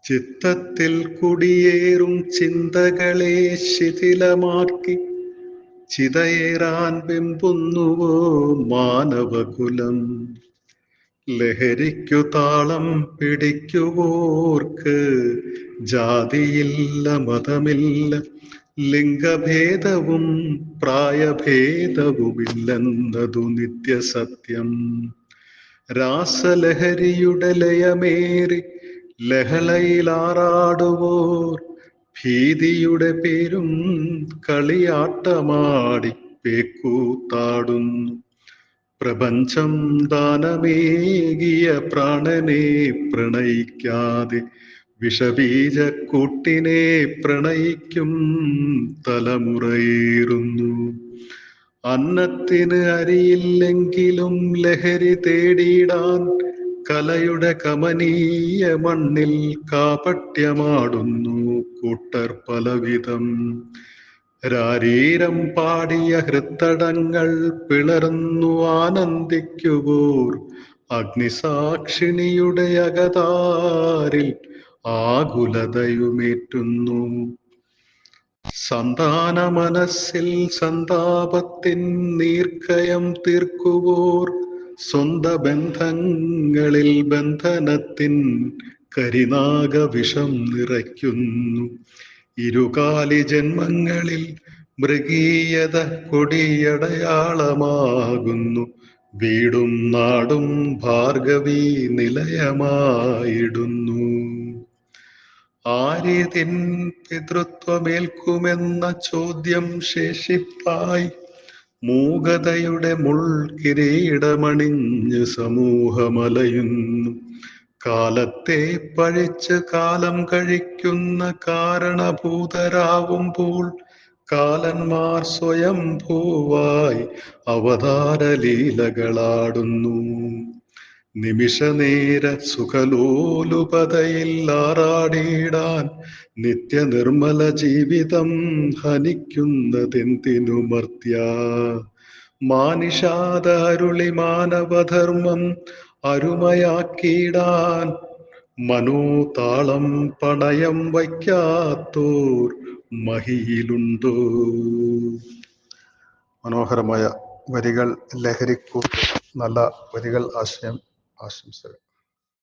ചിത്തത്തിൽ കുടിയേറും ചിന്തകളെ ശിഥിലമാക്കി ചിതയേറാൻ വെമ്പുന്നുവോ മാനവകുലം. ലഹരിക്കു താളം പിടിക്കുവോർക്ക് ജാതിയില്ല, മതമില്ല, ലിംഗഭേദവും പ്രായഭേദവുമില്ലെന്നതു നിത്യസത്യം. രാസലഹരിയുടെ ലയമേറി ലഹളയിലാറാടുവോർ ഭീതിയുടെ പേരും കളിയാട്ടമാടി പേക്കൂത്താടുന്നു. പ്രപഞ്ചം ദാനമേകിയ പ്രാണനെ പ്രണയിക്കാതെ വിഷബീജക്കൂട്ടിനെ പ്രണയിക്കും തലമുറയേറുന്നു. അന്നത്തിന് അരിയില്ലെങ്കിലും ലഹരി തേടിയിടാൻ കലയുടെ കമനീയ മണ്ണിൽ കാപട്യമാടുന്നു കൂട്ടർ പലവിധം. രാരീരം പാടിയ ഹൃത്തടങ്ങൾ പിളർന്നു ആനന്ദിക്കുവോർ അഗ്നിസാക്ഷിണിയുടെ അകതാരിൽ ആകുലതയുമേറ്റുന്നു. സന്താന മനസ്സിൽ സന്താപത്തിൻ നീർക്കയം തീർക്കുവോർ സ്വന്ത ബന്ധങ്ങളിൽ ബന്ധനത്തിൻ കരിനാഗവിഷം നിറയ്ക്കുന്നു. ഇരുകാലി ജന്മങ്ങളിൽ മൃഗീയത കൊടിയടയാളമാകുന്നു. വീടും നാടും ഭാർഗവീ നിലയമായിടുന്നു. ആര്യതിൻ പിതൃത്വമേൽക്കുമെന്ന ചോദ്യം ശേഷിപ്പായി മൂകതയുടെ മുൾക്കിരീടമണിഞ്ഞ് സമൂഹമലയുന്നു. കാലത്തെ പഴിച്ച് കാലം കഴിക്കുന്ന കാരണഭൂതരാവുമ്പോൾ കാലന്മാർ സ്വയംഭൂവായി അവതാരലീലകളാടുന്നു. നിമിഷനേര സുഖലോലുപതയിൽ ആറാടിയിടാൻ നിത്യനിർമ്മല ജീവിതം ഹനിക്കുന്നതെന്തിനു മർത്യ. മാനിഷാദ അരുളി മാനവധർമ്മം അരുമയാക്കിയിടാൻ മനോതാളം പണയം വയ്ക്കാത്തോർ മഹിയിലുണ്ടോ. മനോഹരമായ വരികൾ, ലഹരിക്കൂട്ട്, നല്ല വരികൾ, ആശംസകൾ.